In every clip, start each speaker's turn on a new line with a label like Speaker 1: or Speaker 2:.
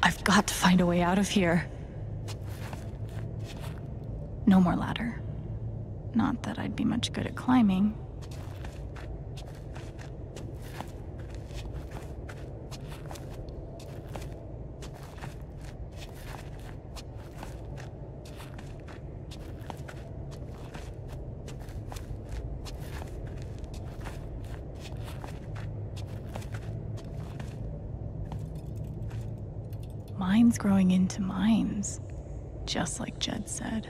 Speaker 1: I've got to find a way out of here. No more ladder. Not that I'd be much good at climbing. Mines growing into mines, just like Jed said.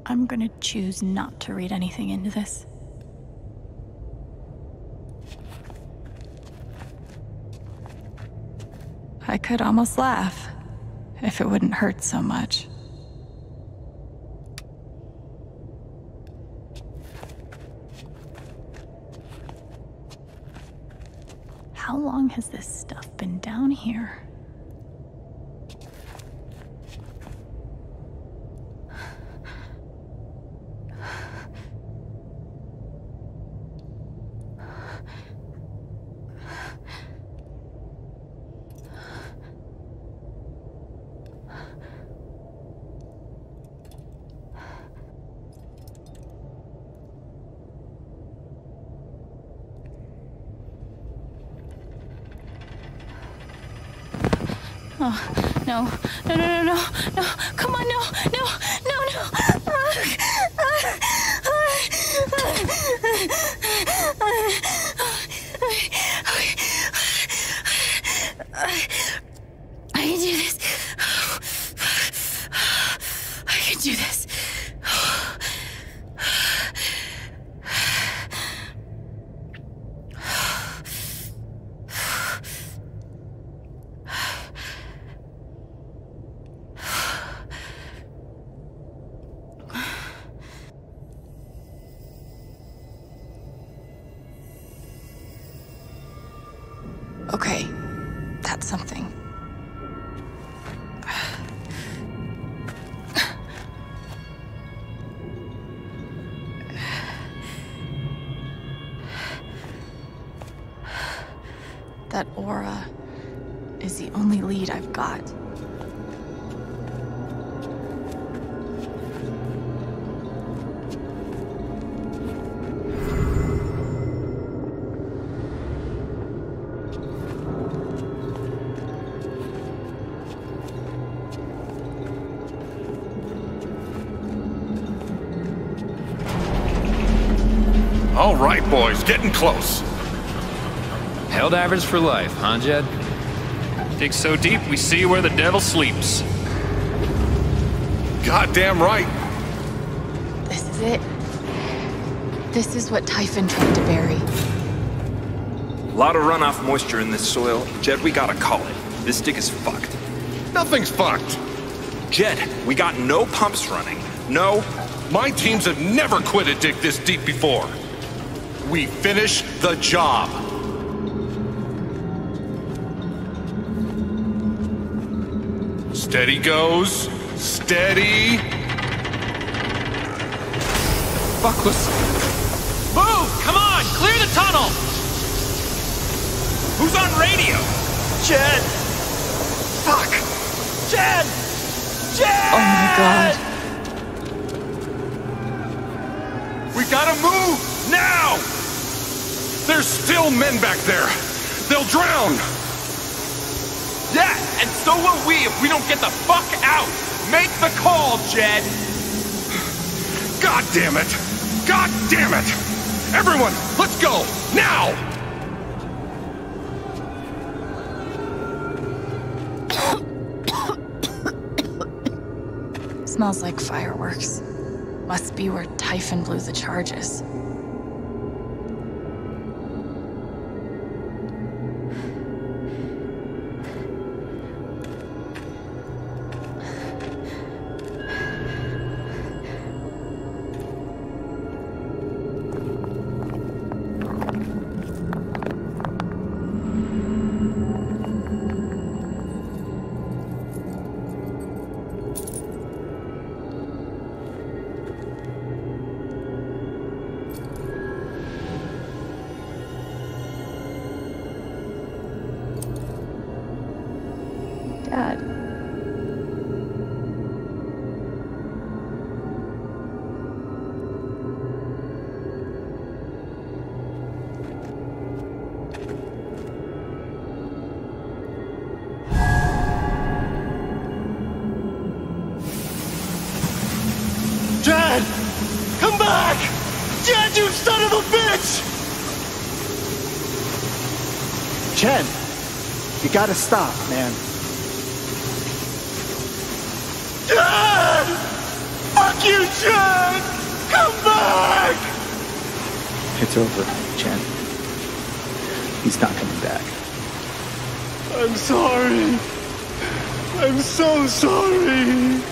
Speaker 1: I'm gonna choose not to read anything into this. I could almost laugh, if it wouldn't hurt so much. How long has this stuff been down here? Oh, no, no, no, no, no, no, come on, no, no, no, no. I can do this. I can do this. Okay, that's something. That aura is the only lead I've got.
Speaker 2: All right, boys, getting close.
Speaker 3: Helldivers for life, huh, Jed?
Speaker 4: Dig so deep, we see where the devil sleeps.
Speaker 2: Goddamn right.
Speaker 1: This is it. This is what Typhon tried to bury.
Speaker 5: Lot of runoff moisture in this soil. Jed, we gotta call it. This dig is fucked.
Speaker 2: Nothing's fucked.
Speaker 5: Jed, we got no pumps running. No.
Speaker 2: My teams have never quit a dig this deep before. We finish the job. Steady goes. Steady.
Speaker 5: Fuck was...
Speaker 4: Move! Come on! Clear the tunnel!
Speaker 5: Who's on radio?
Speaker 6: Jed! Fuck! Jed! Jed!
Speaker 1: Oh my God.
Speaker 2: We gotta move now! There's still men back there. They'll drown.
Speaker 6: Yeah, and so will we if we don't get the fuck out! Make the call, Jed!
Speaker 2: God damn it! God damn it! Everyone, let's go! Now!
Speaker 1: Smells like fireworks. Must be where Typhon blew the charges. Dad.
Speaker 6: Jed! Come back! Jed, you son of a bitch!
Speaker 7: Chen, you gotta stop, man.
Speaker 6: Jed! Fuck you, Jed! Come back!
Speaker 7: It's over, Chen. He's not coming back.
Speaker 6: I'm sorry. I'm so sorry.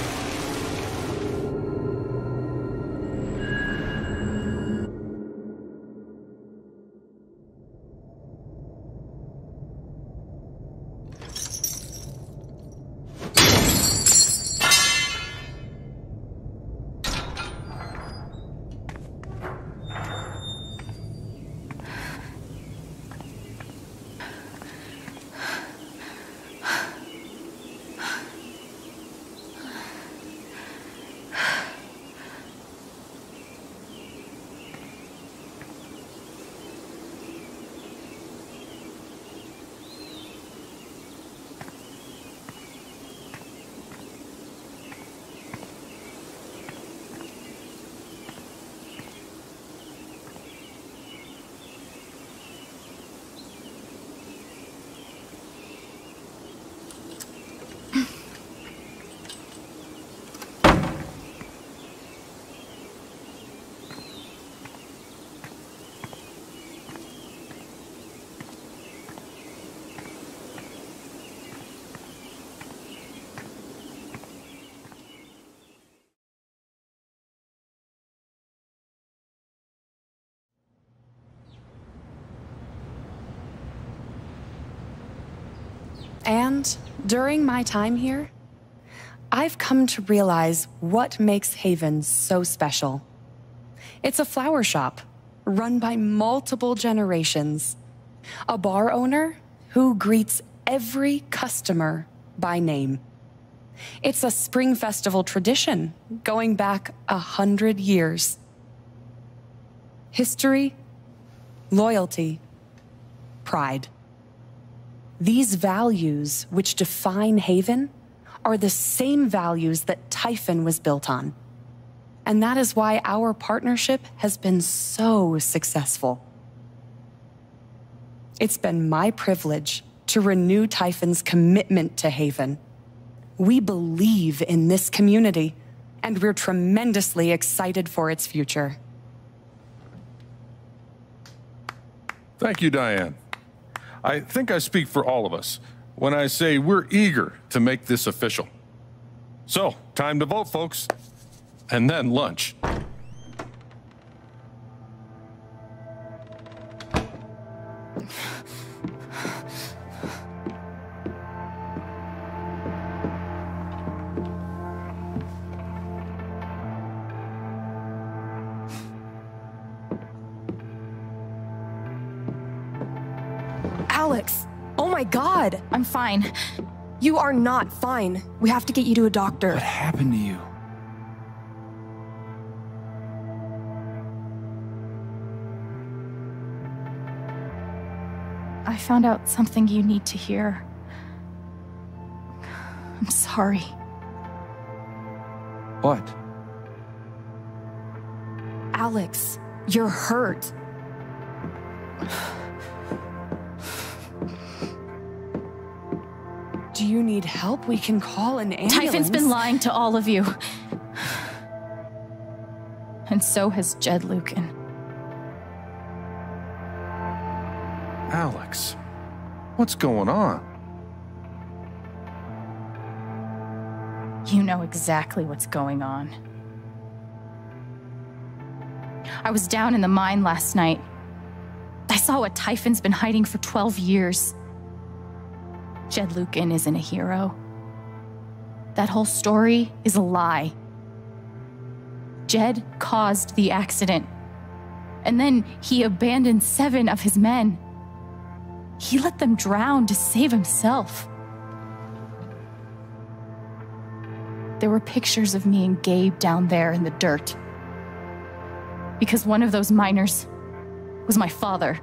Speaker 8: And during my time here, I've come to realize what makes Haven so special. It's a flower shop run by multiple generations, a bar owner who greets every customer by name. It's a spring festival tradition going back 100 years. History, loyalty, pride. These values which define Haven are the same values that Typhon was built on. And that is why our partnership has been so successful. It's been my privilege to renew Typhon's commitment to Haven. We believe in this community, and we're tremendously excited for its future.
Speaker 2: Thank you, Diane. I think I speak for all of us when I say we're eager to make this official. So, time to vote, folks. And then lunch.
Speaker 9: Alex! Oh my god!
Speaker 1: I'm fine.
Speaker 9: You are not fine. We have to get you to a doctor.
Speaker 10: What happened to you?
Speaker 1: I found out something you need to hear. I'm sorry.
Speaker 10: What?
Speaker 9: Alex, you're hurt.
Speaker 8: Do you need help? We can call an ambulance.
Speaker 1: Typhon's been lying to all of you. And so has Jed Lucan.
Speaker 2: Alex, what's going on?
Speaker 1: You know exactly what's going on. I was down in the mine last night. I saw what Typhon's been hiding for 12 years. Jed Lucan isn't a hero. That whole story is a lie. Jed caused the accident. And then he abandoned 7 of his men. He let them drown to save himself. There were pictures of me and Gabe down there in the dirt. Because one of those miners was my father.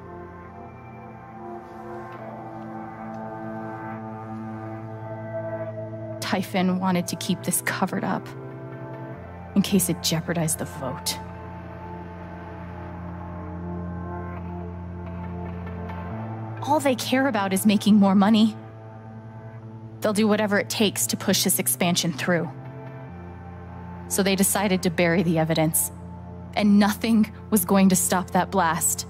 Speaker 1: Typhon wanted to keep this covered up in case it jeopardized the vote. All they care about is making more money. They'll do whatever it takes to push this expansion through. So they decided to bury the evidence. And nothing was going to stop that blast.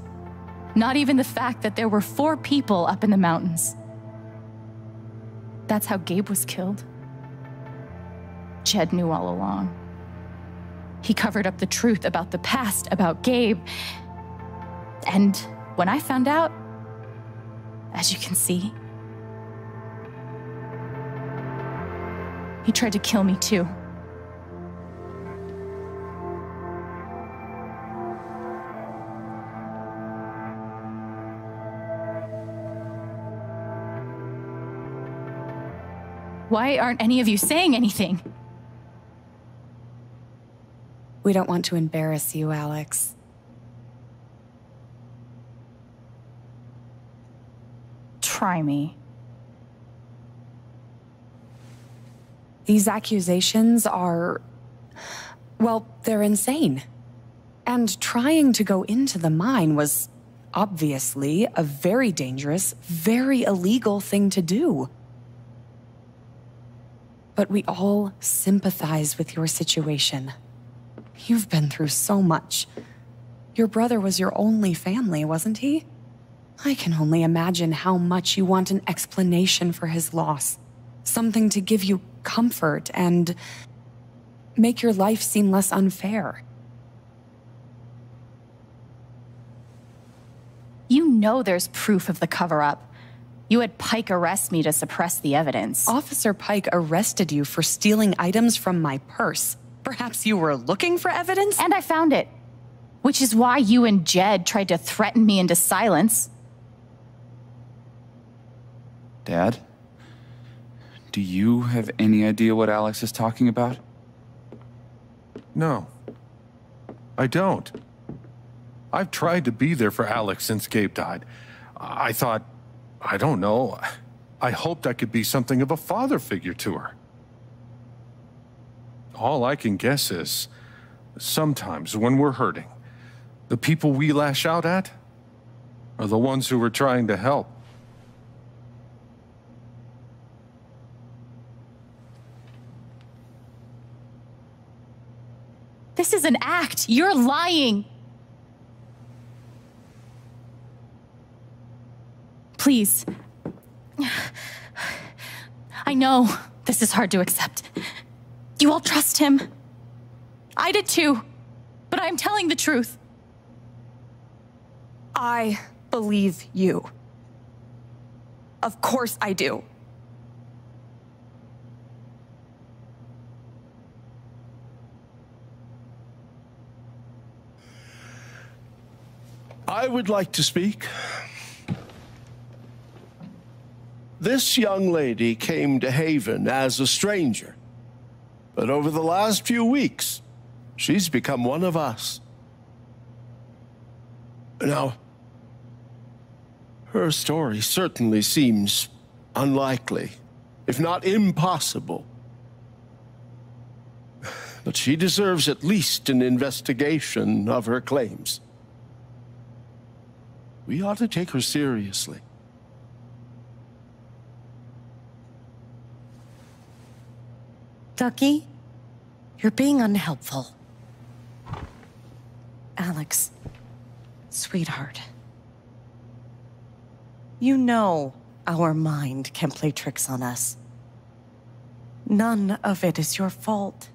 Speaker 1: Not even the fact that there were 4 people up in the mountains. That's how Gabe was killed. Jed knew all along. He covered up the truth about the past, about Gabe. And when I found out, as you can see, he tried to kill me too. Why aren't any of you saying anything?
Speaker 8: We don't want to embarrass you, Alex.
Speaker 1: Try me.
Speaker 8: These accusations are... well, they're insane. And trying to go into the mine was obviously a very dangerous, very illegal thing to do. But we all sympathize with your situation. You've been through so much. Your brother was your only family, wasn't he? I can only imagine how much you want an explanation for his loss. Something to give you comfort and make your life seem less unfair.
Speaker 1: You know there's proof of the cover-up. You had Pike arrest me to suppress the evidence.
Speaker 8: Officer Pike arrested you for stealing items from my purse. Perhaps you were looking for evidence?
Speaker 1: And I found it. Which is why you and Jed tried to threaten me into silence.
Speaker 10: Dad? Do you have any idea what Alex is talking about?
Speaker 2: No, I don't. I've tried to be there for Alex since Gabe died. I thought, I don't know, I hoped I could be something of a father figure to her. All I can guess is, sometimes when we're hurting, the people we lash out at are the ones who we're trying to help.
Speaker 1: This is an act. You're lying. please. I know this is hard to accept. You all trust him. I did too, but I'm telling the truth.
Speaker 9: I believe you. Of course I do.
Speaker 11: I would like to speak. This young lady came to Haven as a stranger, but over the last few weeks, she's become one of us. Now, her story certainly seems unlikely, if not impossible. But she deserves at least an investigation of her claims. We ought to take her seriously.
Speaker 12: Ducky, you're being unhelpful. Alex, sweetheart. You know our mind can play tricks on us. None of it is your fault.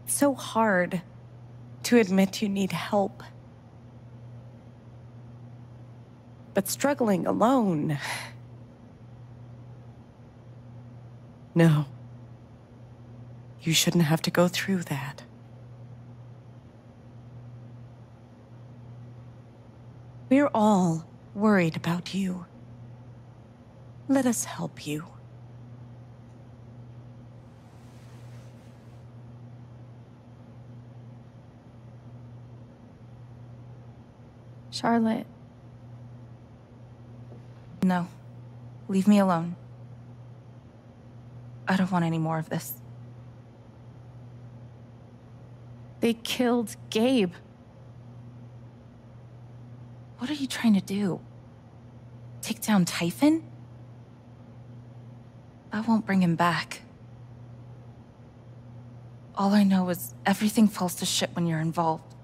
Speaker 12: It's so hard to admit you need help. But struggling alone... No. You shouldn't have to go through that. We're all worried about you. Let us help you.
Speaker 1: Charlotte. No. Leave me alone. I don't want any more of this. They killed Gabe. What are you trying to do? Take down Typhon? I won't bring him back. All I know is everything falls to shit when you're involved.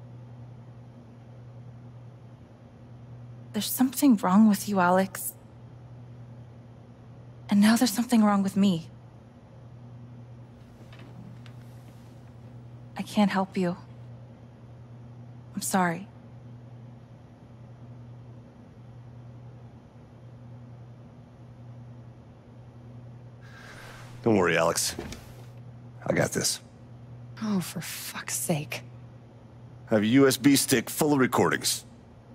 Speaker 1: There's something wrong with you, Alex. And now there's something wrong with me. I can't help you. I'm sorry.
Speaker 13: Don't worry, Alex. I got this.
Speaker 8: Oh, for fuck's sake.
Speaker 13: I have a USB stick full of recordings.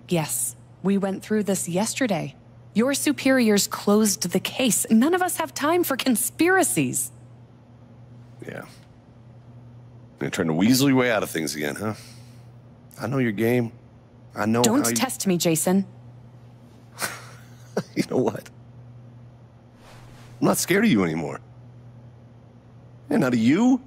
Speaker 8: Yes, we went through this yesterday. Your superiors closed the case. None of us have time for conspiracies.
Speaker 13: Yeah. You're trying to weasel your way out of things again, huh? I know your game. I know
Speaker 8: Don't
Speaker 13: how you...
Speaker 8: test me, Jason.
Speaker 13: You know what? I'm not scared of you anymore. And not of you,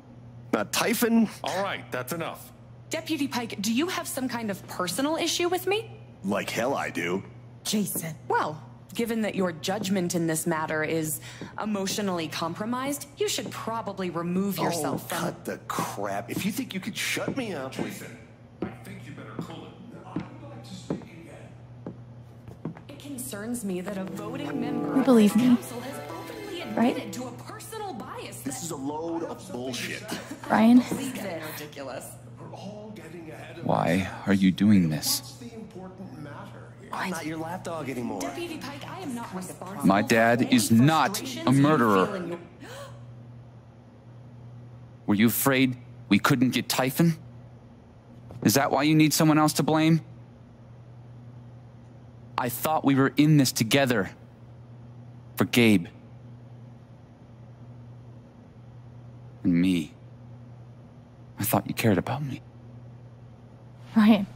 Speaker 13: not Typhon.
Speaker 2: All right, that's enough.
Speaker 8: Deputy Pike, do you have some kind of personal issue with me?
Speaker 13: Like hell I do.
Speaker 8: Jason. Well, given that your judgment in this matter is emotionally compromised, you should probably remove yourself from...
Speaker 13: cut the crap. If you think you could shut me up...
Speaker 2: Jason, I think you better cool it. I would like to speak again.
Speaker 8: It concerns me that a voting member
Speaker 1: You believe
Speaker 8: of the
Speaker 1: me,
Speaker 8: council has openly admitted
Speaker 1: right?
Speaker 8: to a personal bias.
Speaker 13: This is a load of bullshit.
Speaker 1: Ryan?
Speaker 8: Ridiculous.
Speaker 10: Why are you doing this?
Speaker 13: I'm not your lapdog anymore.
Speaker 8: Deputy Pike, I am not responsible.
Speaker 10: My dad is not a murderer. Were you afraid we couldn't get Typhon? Is that why you need someone else to blame? I thought we were in this together. For Gabe. And me. I thought you cared about me.
Speaker 1: Ryan.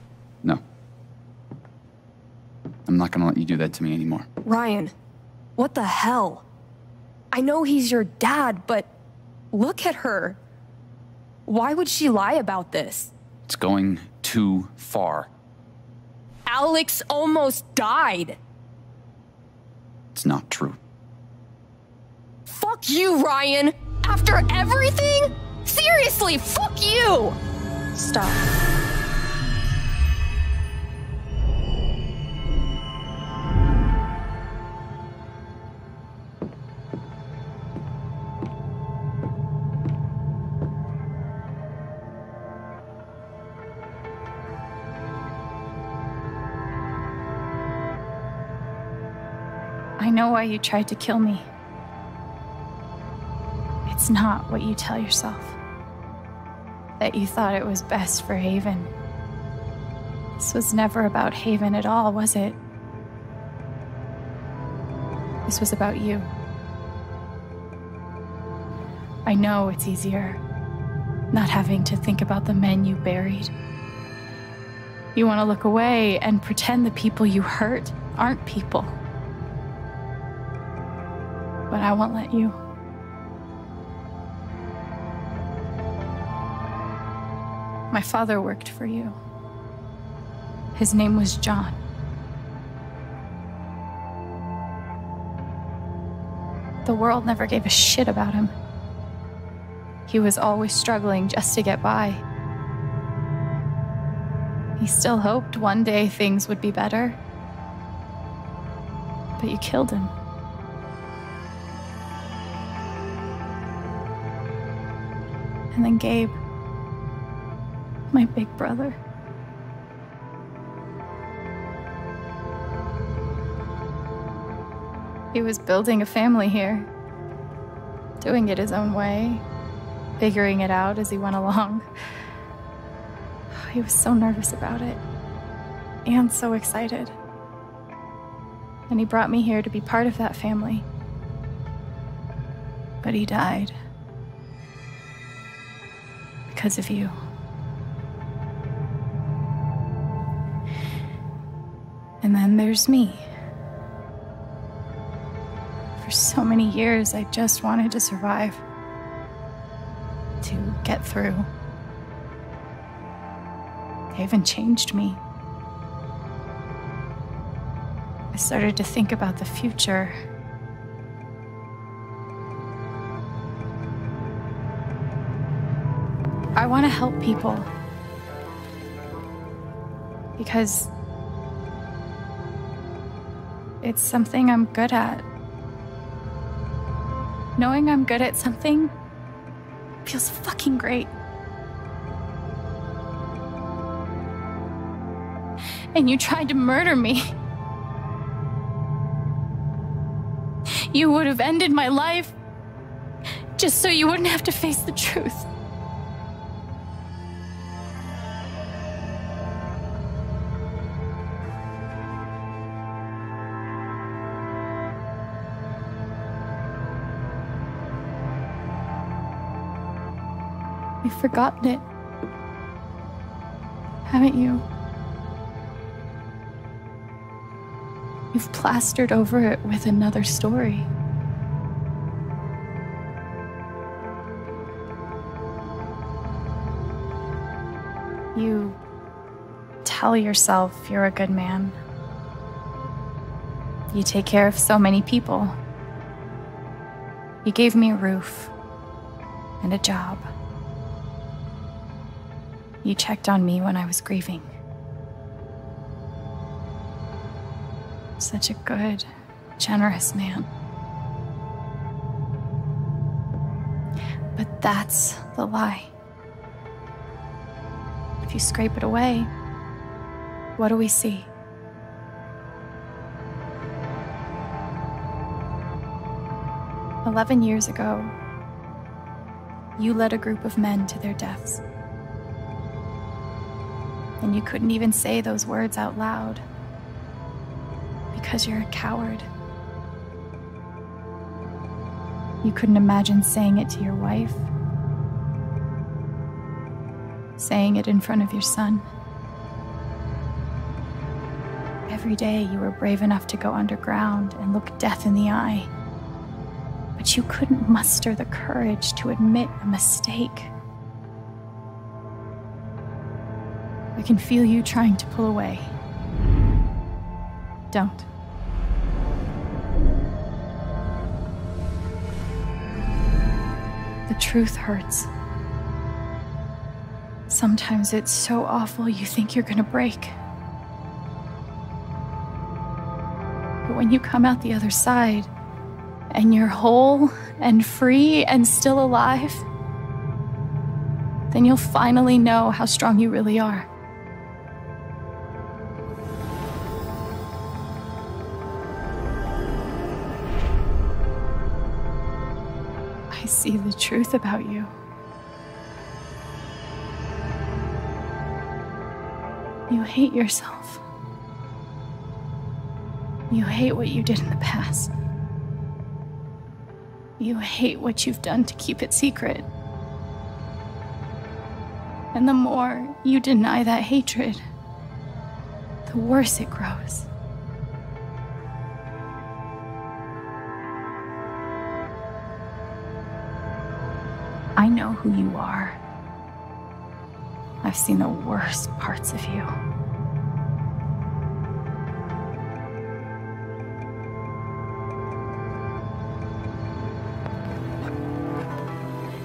Speaker 10: No. I'm not gonna let you do that to me anymore.
Speaker 9: Ryan, what the hell? I know he's your dad, but look at her. Why would she lie about this?
Speaker 10: It's going too far.
Speaker 9: Alex almost died.
Speaker 10: It's not true.
Speaker 9: Fuck you, Ryan! After everything? Seriously, fuck you! Stop.
Speaker 1: know why you tried to kill me. It's not what you tell yourself. That you thought it was best for Haven. This was never about Haven at all, was it? This was about you. I know it's easier not having to think about the men you buried. You want to look away and pretend the people you hurt aren't people. But I won't let you. My father worked for you. His name was John. The world never gave a shit about him. He was always struggling just to get by. He still hoped one day things would be better. But you killed him. And then Gabe, my big brother. He was building a family here, doing it his own way, figuring it out as he went along. He was so nervous about it, and so excited. And he brought me here to be part of that family. But he died. Because of you. And then there's me. For so many years, I just wanted to survive. To get through. Haven changed me. I started to think about the future. I want to help people. Because it's something I'm good at. Knowing I'm good at something feels fucking great. And you tried to murder me. You would have ended my life just so you wouldn't have to face the truth. You've forgotten it, haven't you? You've plastered over it with another story. You tell yourself you're a good man. You take care of so many people. You gave me a roof and a job. You checked on me when I was grieving. Such a good, generous man. But that's the lie. If you scrape it away, what do we see? "11 years ago, you led a group of men to their deaths. And you couldn't even say those words out loud because you're a coward. You couldn't imagine saying it to your wife, saying it in front of your son. Every day you were brave enough to go underground and look death in the eye, but you couldn't muster the courage to admit a mistake. I can feel you trying to pull away. Don't. The truth hurts. Sometimes it's so awful you think you're gonna break. But when you come out the other side, and you're whole and free and still alive, then you'll finally know how strong you really are. see the truth about you. You hate yourself. You hate what you did in the past. You hate what you've done to keep it secret. And the more you deny that hatred, the worse it grows. I know who you are. I've seen the worst parts of you.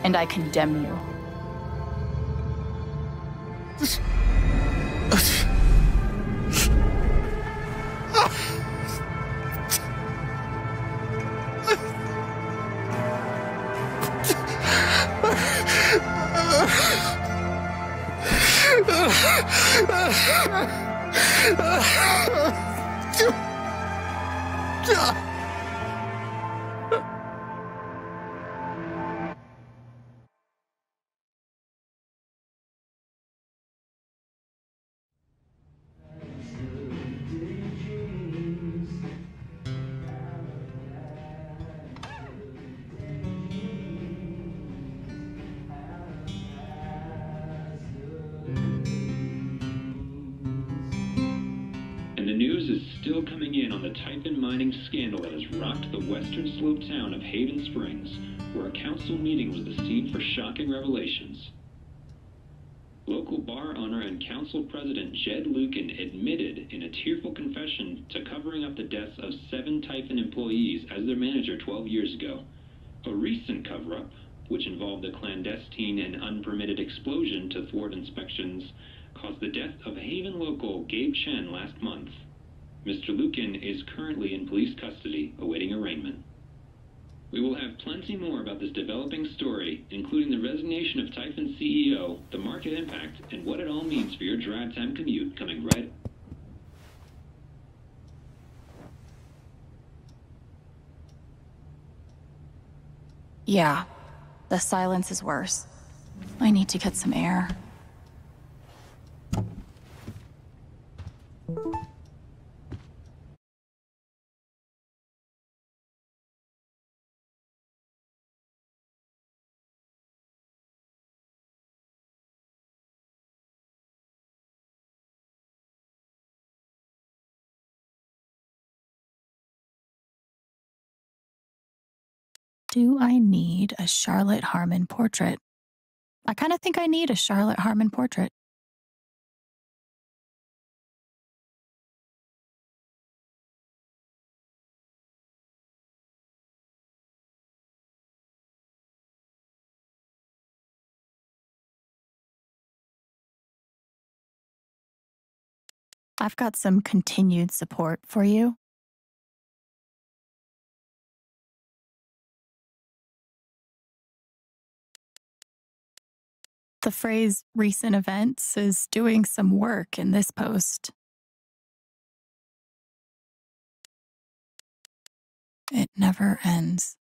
Speaker 1: And I condemn you.
Speaker 14: And the news is still coming in on the Typhon mining scandal that has rocked the western slope town of Haven Springs, where a council meeting was the scene for shocking revelations. Local bar owner and council president Jed Lucan admitted in a tearful confession to covering up the deaths of 7 Typhon employees as their manager 12 years ago. A recent cover-up, which involved a clandestine and unpermitted explosion to thwart inspections, caused the death of Haven local Gabe Chen last month. Mr. Lucan is currently in police custody, awaiting arraignment. We will have plenty more about this developing story, including the resignation of Typhon CEO, the market impact, and what it all means for your drive time commute, coming right...
Speaker 1: Yeah, the silence is worse. I need to get some air. Do I need a Charlotte Harmon portrait? I kind of think I need a Charlotte Harmon portrait. I've got some continued support for you. The phrase recent events is doing some work in this post. It never ends.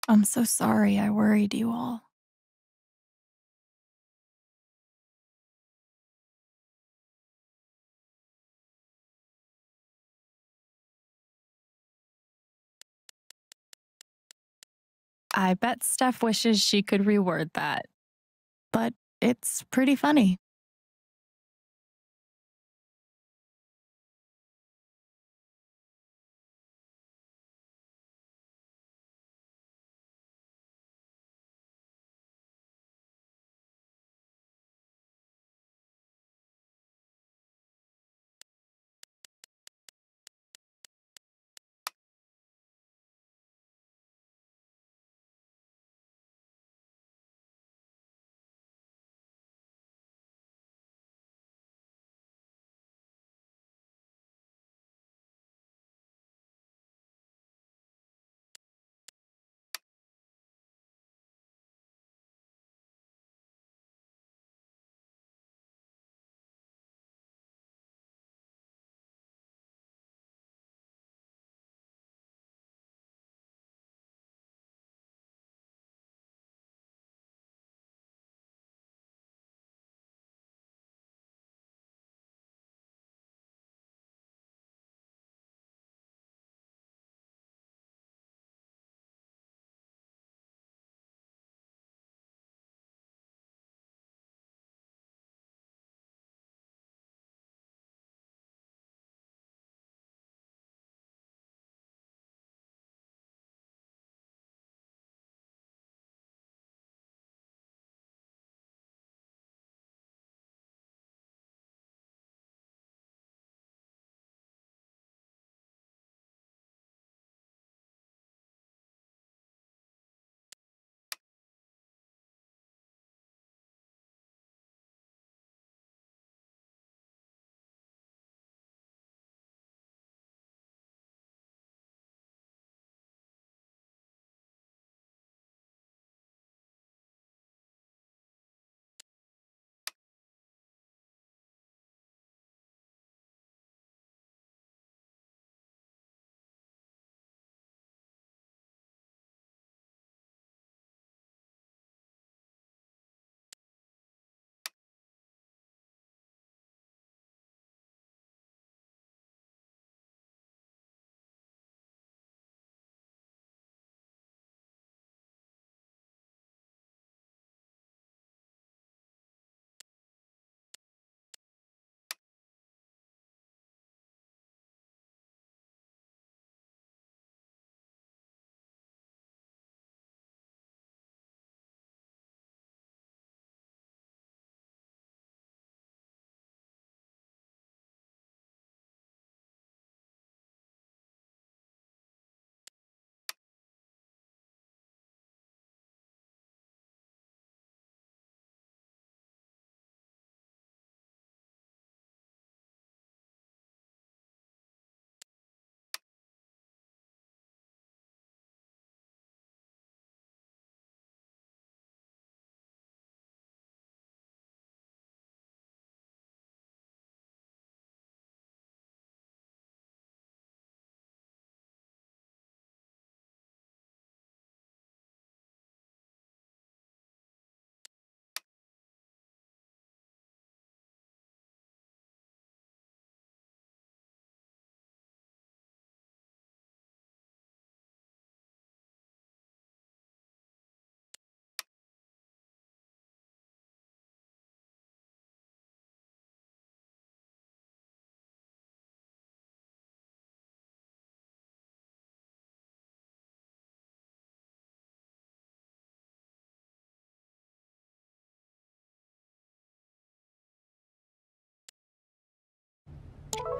Speaker 1: I'm so sorry I worried you all. I bet Steph wishes she could reword that. But it's pretty funny.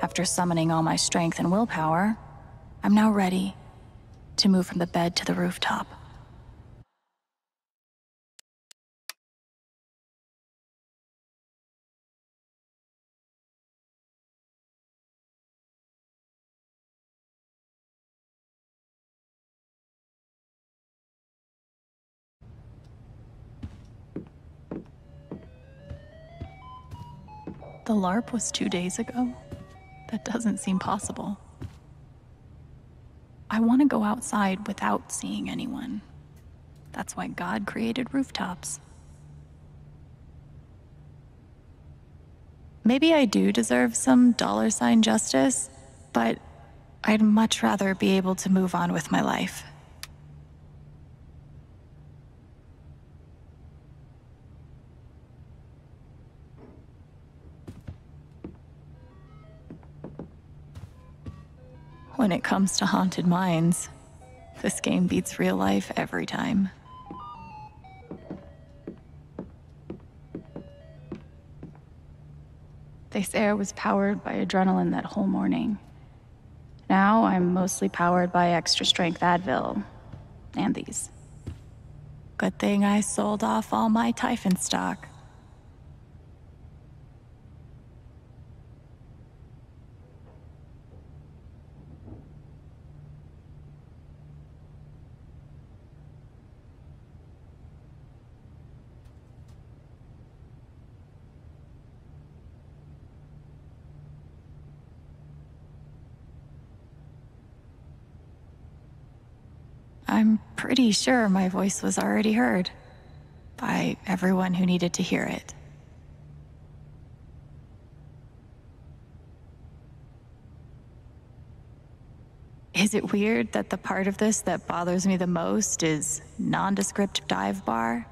Speaker 1: After summoning all my strength and willpower, I'm now ready to move from the bed to the rooftop. The LARP was 2 days ago? That doesn't seem possible. I want to go outside without seeing anyone, That's why God created rooftops. Maybe I do deserve some dollar-sign justice, but I'd much rather be able to move on with my life. When it comes to haunted minds, this game beats real life every time. This air was powered by adrenaline that whole morning. Now I'm mostly powered by extra strength Advil and these. Good thing I sold off all my Typhon stock. I'm pretty sure my voice was already heard by everyone who needed to hear it. Is it weird that the part of this that bothers me the most is nondescript dive bar?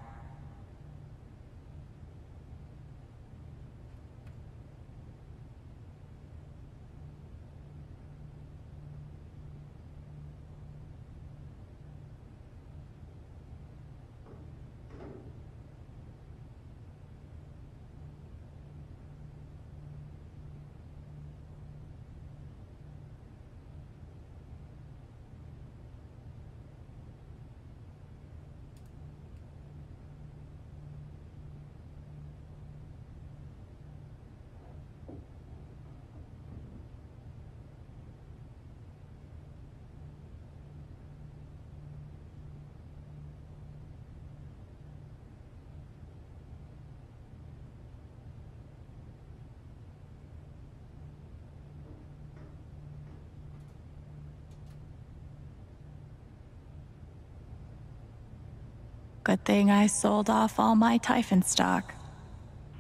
Speaker 1: Good thing I sold off all my Typhon stock.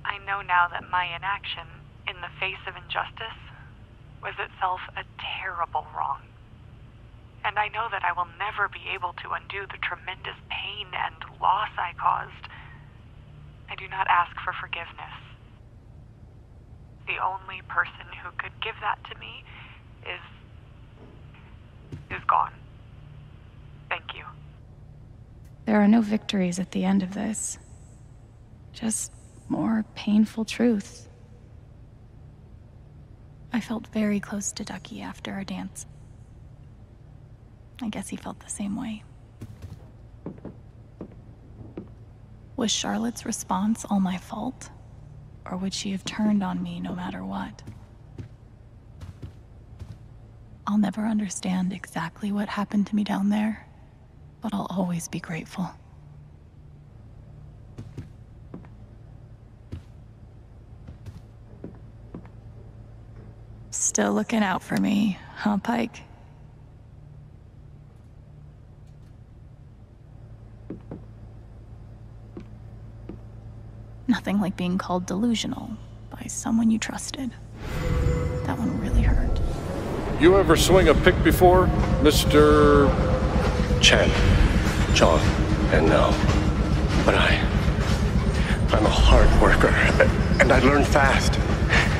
Speaker 15: I know now that my inaction, in the face of injustice, was itself a terrible wrong. And I know that I will never be able to undo the tremendous pain and loss I caused. I do not ask for forgiveness. The only person who could give that to me is gone. Thank you.
Speaker 1: There are no victories at the end of this. Just more painful truth. I felt very close to Ducky after our dance. I guess he felt the same way. Was Charlotte's response all my fault? Or would she have turned on me no matter what? I'll never understand exactly what happened to me down there, but I'll always be grateful. Still looking out for me, huh, Pike? Nothing like being called delusional by someone you trusted. That one really hurt.
Speaker 2: You ever swing a pick before, Mr.
Speaker 16: Chen, John, and no. But I'm a hard worker, and I learn fast,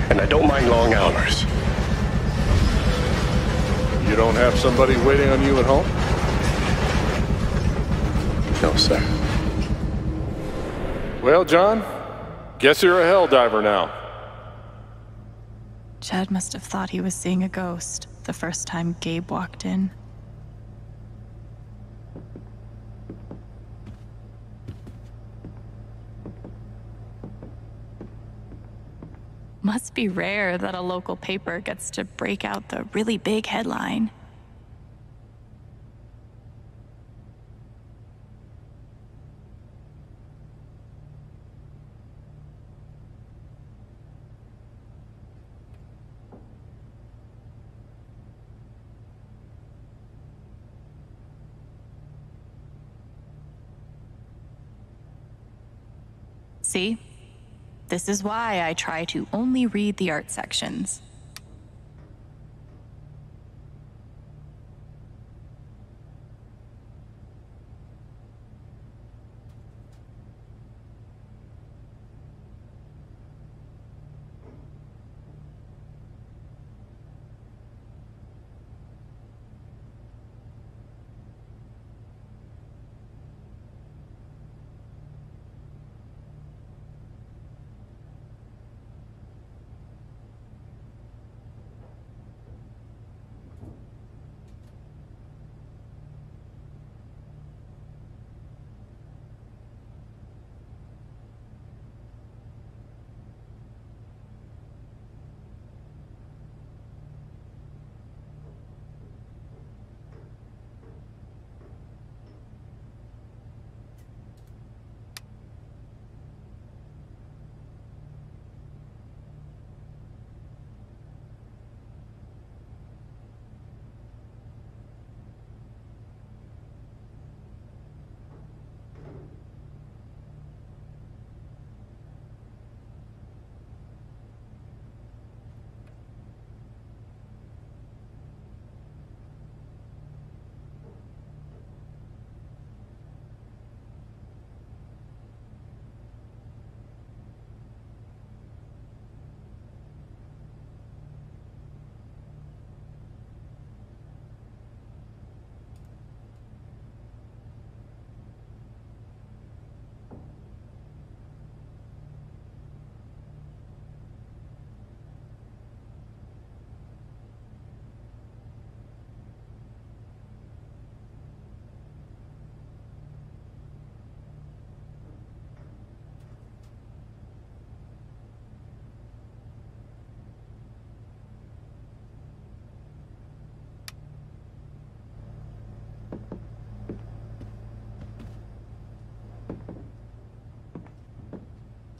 Speaker 16: and I don't mind long hours.
Speaker 2: You don't have somebody waiting on you at home?
Speaker 16: No, sir.
Speaker 2: Well, John, guess you're a hell diver now.
Speaker 1: Chad must have thought he was seeing a ghost the first time Gabe walked in. Must be rare that a local paper gets to break out the really big headline. See? This is why I try to only read the art sections.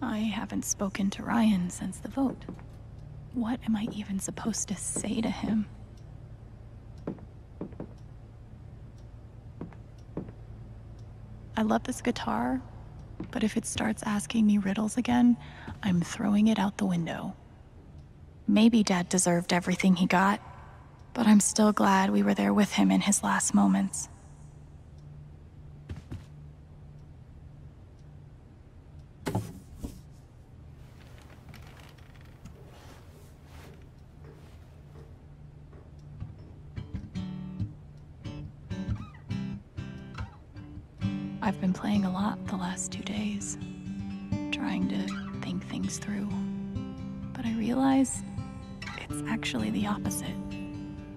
Speaker 1: I haven't spoken to Ryan since the vote. What am I even supposed to say to him? I love this guitar, but if it starts asking me riddles again, I'm throwing it out the window. Maybe Dad deserved everything he got, but I'm still glad we were there with him in his last moments. I've been playing a lot the last 2 days, trying to think things through. But I realize it's actually the opposite.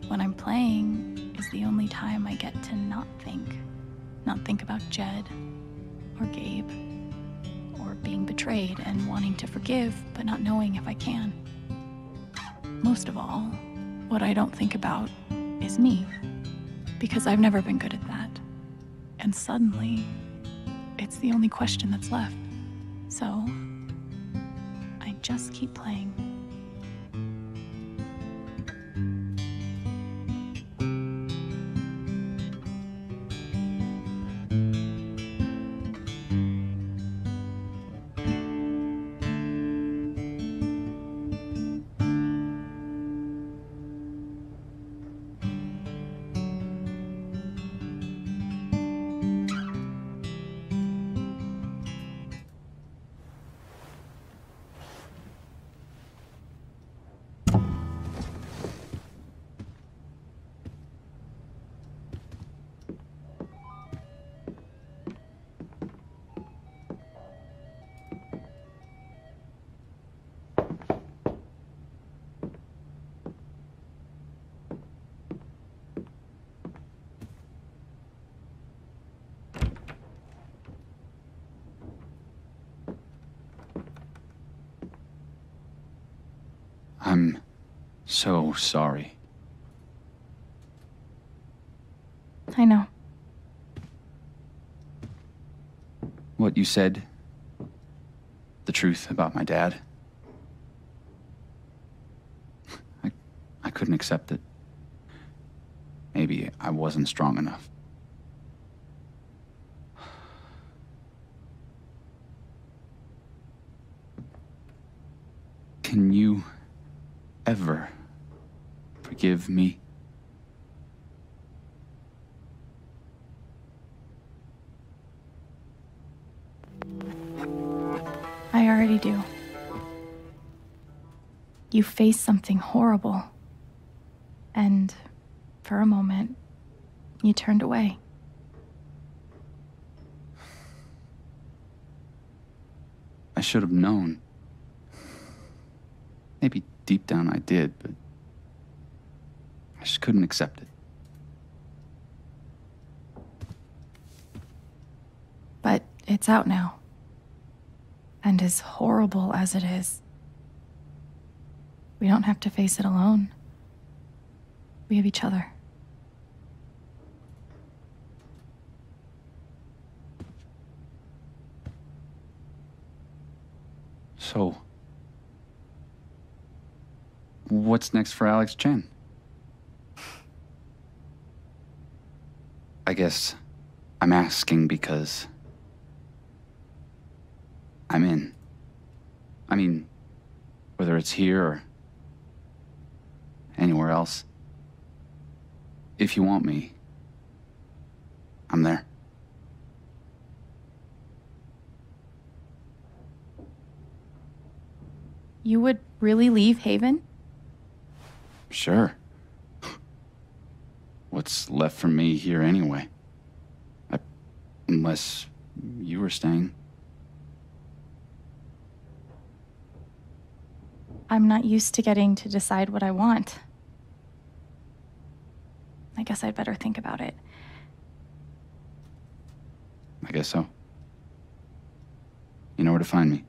Speaker 1: When I'm playing is the only time I get to not think about Jed, or Gabe, or being betrayed and wanting to forgive, but not knowing if I can. Most of all, what I don't think about is me, because I've never been good at that. And suddenly, it's the only question that's left. So, I just keep playing.
Speaker 10: I'm so sorry.
Speaker 1: I know.
Speaker 10: What you said, the truth about my dad, I couldn't accept it. Maybe I wasn't strong enough. Can you ever forgive me?
Speaker 1: I already do. You faced something horrible. And for a moment, you turned away.
Speaker 10: I should have known. Maybe deep down I did, but I just couldn't accept it.
Speaker 1: But it's out now. And as horrible as it is, we don't have to face it alone. We have each other.
Speaker 10: So, what's next for Alex Chen? I guess I'm asking because I'm in. I mean, whether it's here or anywhere else, if you want me, I'm there.
Speaker 1: You would really leave Haven?
Speaker 10: Sure. What's left for me here anyway? Unless you were staying.
Speaker 1: I'm not used to getting to decide what I want. I guess I'd better think about it.
Speaker 10: I guess so. You know where to find me.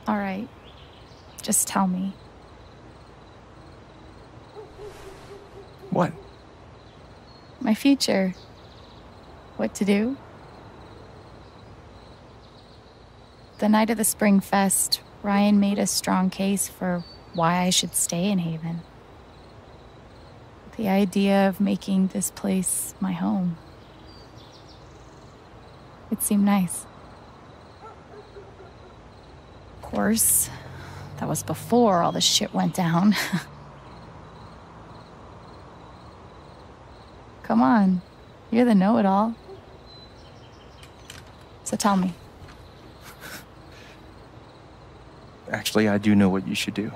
Speaker 1: All right. Just tell me.
Speaker 17: What?
Speaker 1: My future. What to do? The night of the Spring Fest, Ryan made a strong case for why I should stay in Haven. The idea of making this place my home. It seemed nice. Of course, that was before all the shit went down. Come on, you're the know-it-all. So tell me.
Speaker 17: Actually, I do know what you should do.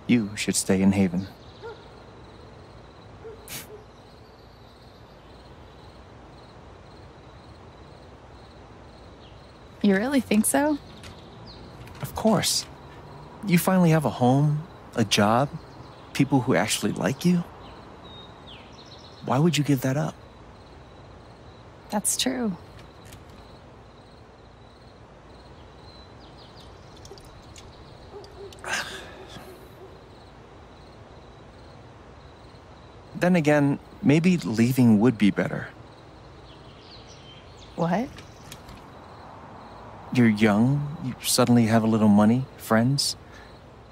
Speaker 17: You should stay in Haven.
Speaker 1: You really think so?
Speaker 17: Of course. You finally have a home, a job, people who actually like you. Why would you give that up?
Speaker 1: That's true.
Speaker 17: Then again, maybe leaving would be better.
Speaker 1: What?
Speaker 17: You're young, you suddenly have a little money, friends.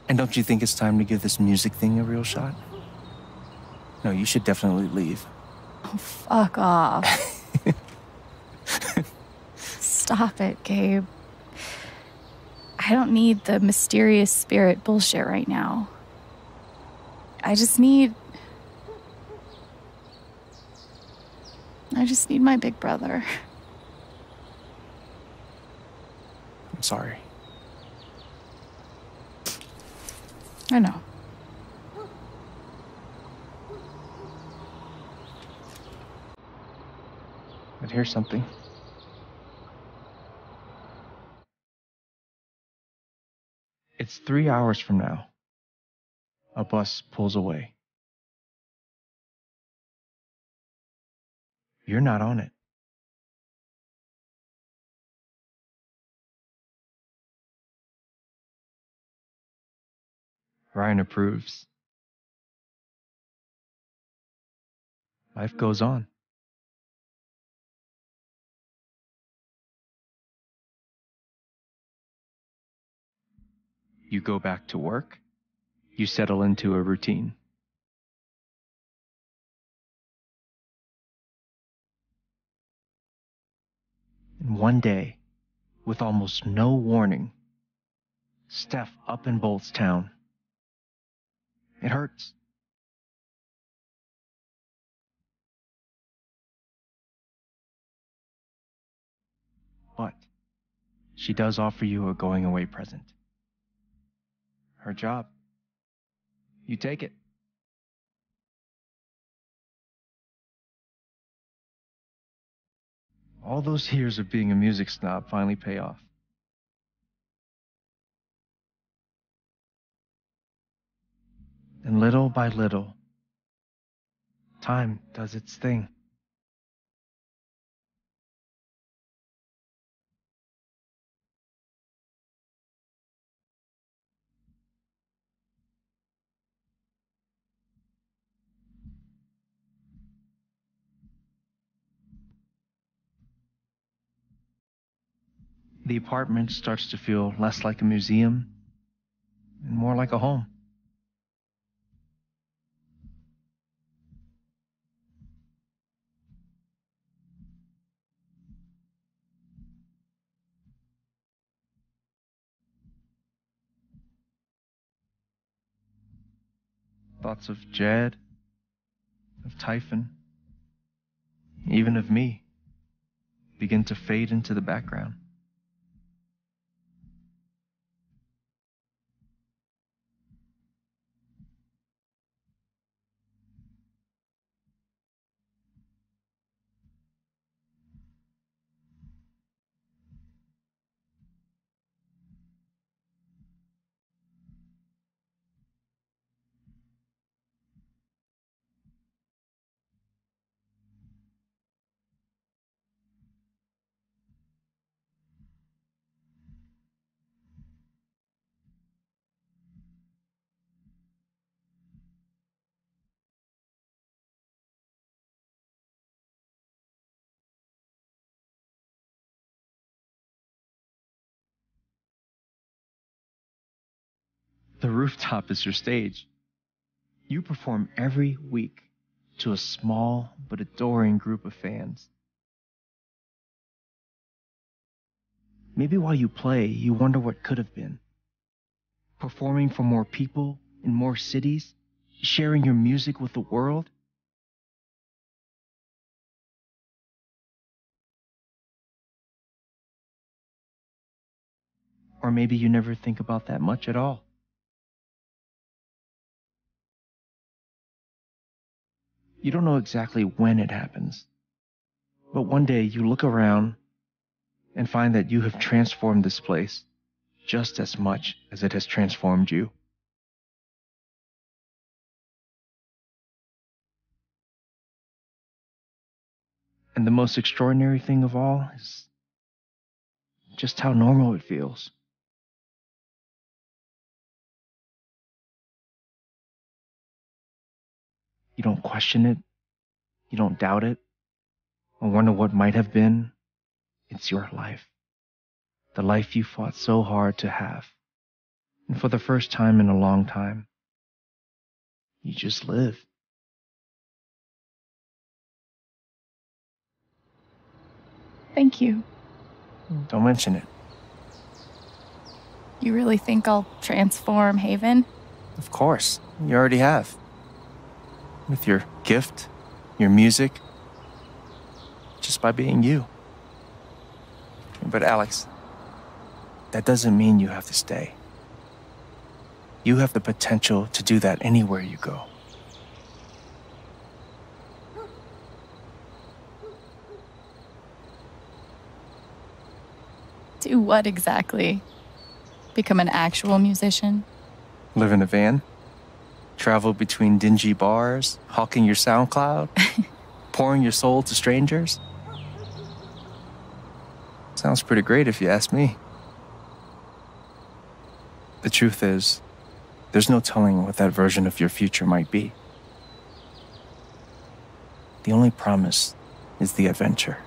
Speaker 17: And don't you think it's time to give this music thing a real shot? No, you should definitely leave.
Speaker 1: Oh, fuck off. Stop it, Gabe. I don't need the mysterious spirit bullshit right now. I just need my big brother.
Speaker 17: I'm sorry.
Speaker 1: I know.
Speaker 17: But here's something. It's 3 hours from now. A bus pulls away. You're not on it. Ryan approves. Life goes on. You go back to work. You settle into a routine. And one day, with almost no warning, Steph up and bolts town. It hurts. But she does offer you a going away present. Her job. You take it. All those years of being a music snob finally pay off. And little by little, time does its thing. The apartment starts to feel less like a museum and more like a home. Thoughts of Jed, of Typhon, even of me, begin to fade into the background. The rooftop is your stage. You perform every week to a small but adoring group of fans. Maybe while you play, you wonder what could have been. Performing for more people in more cities, sharing your music with the world. Or maybe you never think about that much at all. You don't know exactly when it happens, but one day you look around and find that you have transformed this place just as much as it has transformed you. And the most extraordinary thing of all is just how normal it feels. You don't question it. You don't doubt it. Or wonder what might have been. It's your life. The life you fought so hard to have. And for the first time in a long time, you just live.
Speaker 1: Thank you.
Speaker 17: Don't mention it.
Speaker 1: You really think I'll transform Haven?
Speaker 17: Of course. You already have. With your gift, your music, just by being you. But Alex, that doesn't mean you have to stay. You have the potential to do that anywhere you go.
Speaker 1: Do what exactly? Become an actual musician?
Speaker 17: Live in a van? Travel between dingy bars, hawking your SoundCloud, pouring your soul to strangers? Sounds pretty great if you ask me. The truth is, There's no telling what that version of your future might be. The only promise is the adventure.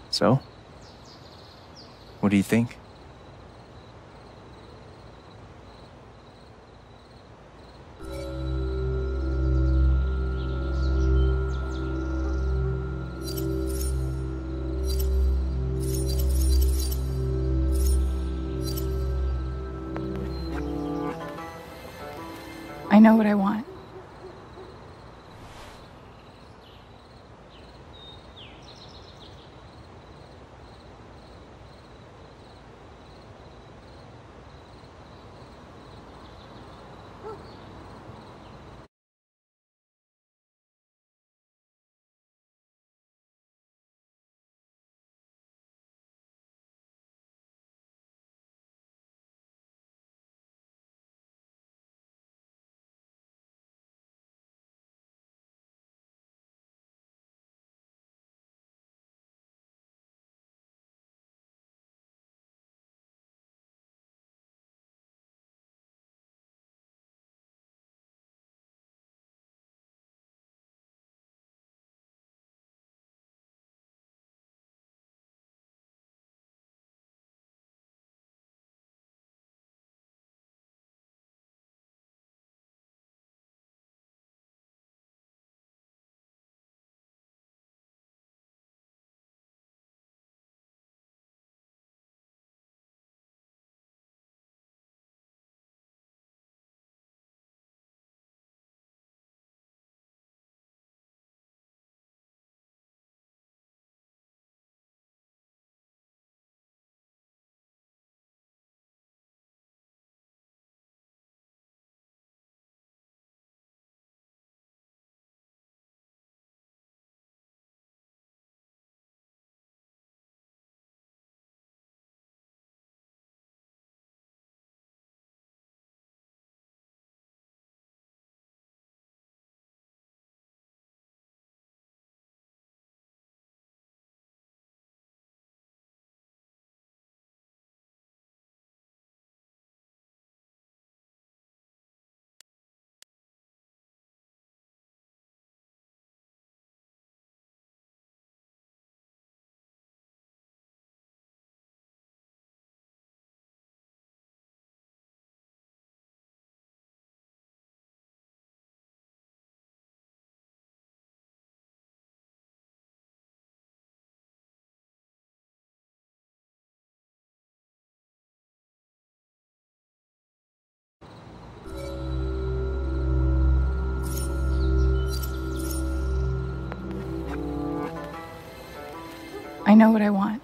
Speaker 17: So, what do you think?
Speaker 1: I know what I want. I know what I want.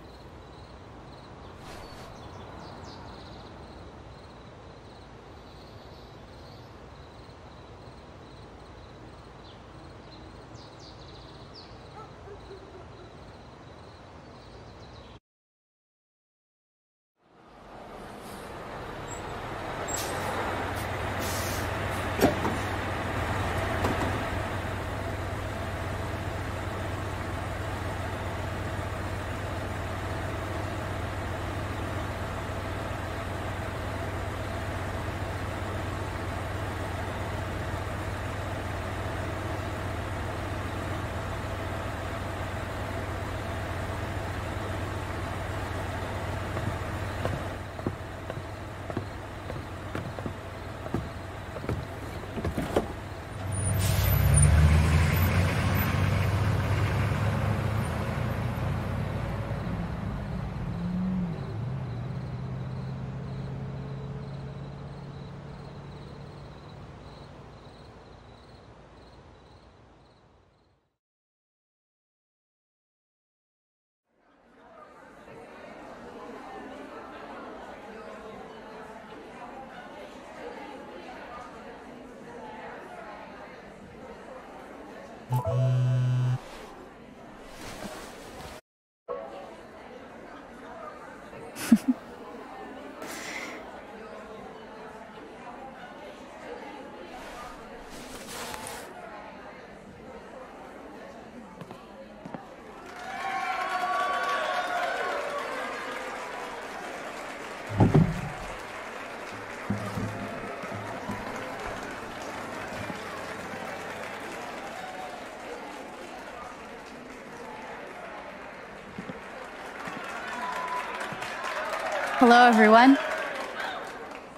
Speaker 1: Hello, everyone.